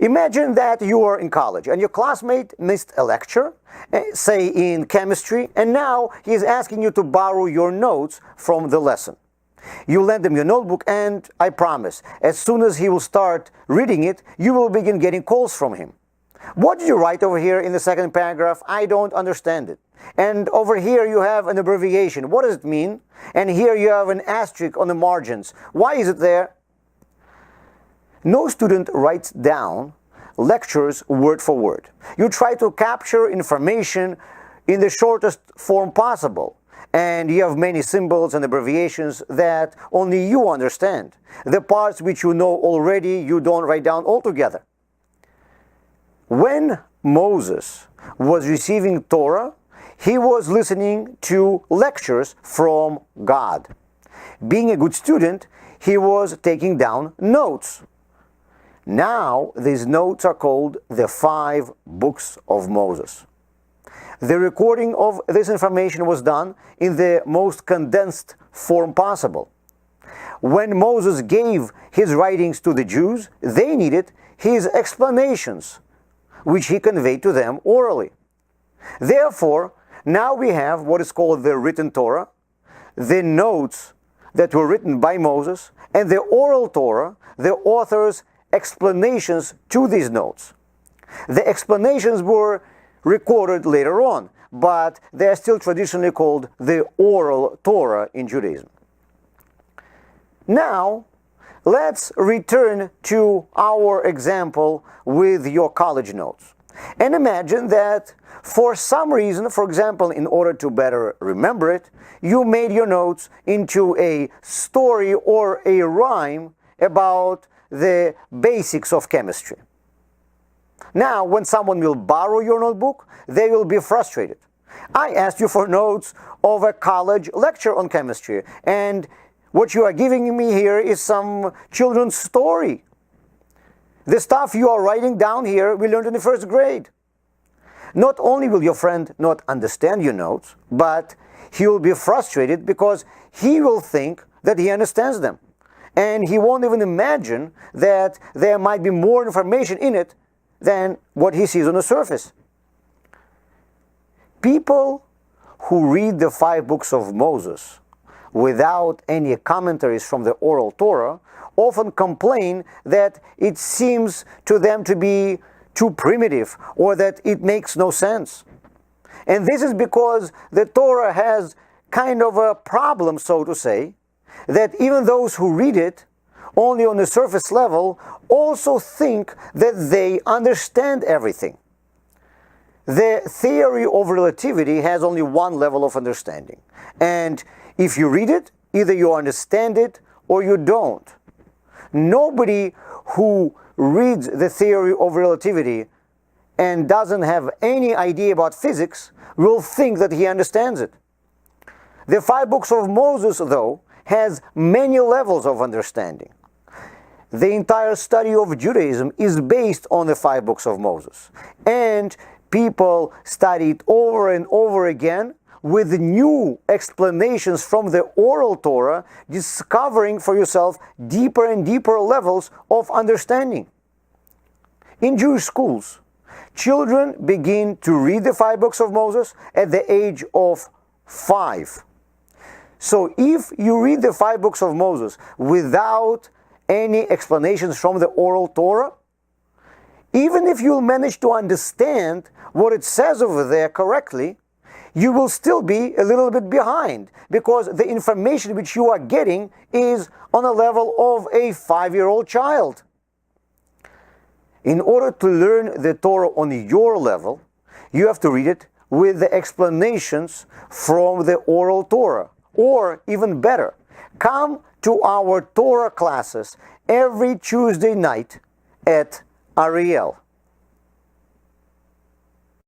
Imagine that you are in college and your classmate missed a lecture, say in chemistry, and now he is asking you to borrow your notes from the lesson. You lend him your notebook, and I promise, as soon as he will start reading it, you will begin getting calls from him. What did you write over here in the second paragraph? I don't understand it. And over here you have an abbreviation. What does it mean? And here you have an asterisk on the margins. Why is it there? No student writes down lectures word for word. You try to capture information in the shortest form possible. And you have many symbols and abbreviations that only you understand. The parts which you know already, you don't write down altogether. When Moses was receiving Torah, he was listening to lectures from God. Being a good student, he was taking down notes. Now, these notes are called the 5 books of Moses. The recording of this information was done in the most condensed form possible. When Moses gave his writings to the Jews, they needed his explanations, which he conveyed to them orally. Therefore, now we have what is called the written Torah, the notes that were written by Moses, and the oral Torah, the author's explanations to these notes. The explanations were recorded later on, but they are still traditionally called the oral Torah in Judaism. Now, let's return to our example with your college notes. And imagine that for some reason, for example, in order to better remember it, you made your notes into a story or a rhyme about the basics of chemistry. Now, when someone will borrow your notebook, they will be frustrated. I asked you for notes of a college lecture on chemistry, and what you are giving me here is some children's story. The stuff you are writing down here we learned in the first grade. Not only will your friend not understand your notes, but he will be frustrated because he will think that he understands them. And he won't even imagine that there might be more information in it than what he sees on the surface. People who read the 5 books of Moses without any commentaries from the oral Torah often complain that it seems to them to be too primitive or that it makes no sense. And this is because the Torah has kind of a problem, so to say, that even those who read it only on the surface level also think that they understand everything. The theory of relativity has only one level of understanding. And if you read it, either you understand it or you don't. Nobody who reads the theory of relativity and doesn't have any idea about physics will think that he understands it. The 5 books of Moses, though, has many levels of understanding. The entire study of Judaism is based on the 5 books of Moses. And people study it over and over again with new explanations from the oral Torah, discovering for yourself deeper and deeper levels of understanding. In Jewish schools, children begin to read the 5 books of Moses at the age of 5. So if you read the 5 books of Moses without any explanations from the oral Torah, even if you'll manage to understand what it says over there correctly, you will still be a little bit behind, because the information which you are getting is on a level of a 5-year-old child. In order to learn the Torah on your level, you have to read it with the explanations from the oral Torah. Or, even better, come to our Torah classes every Tuesday night at Ariel.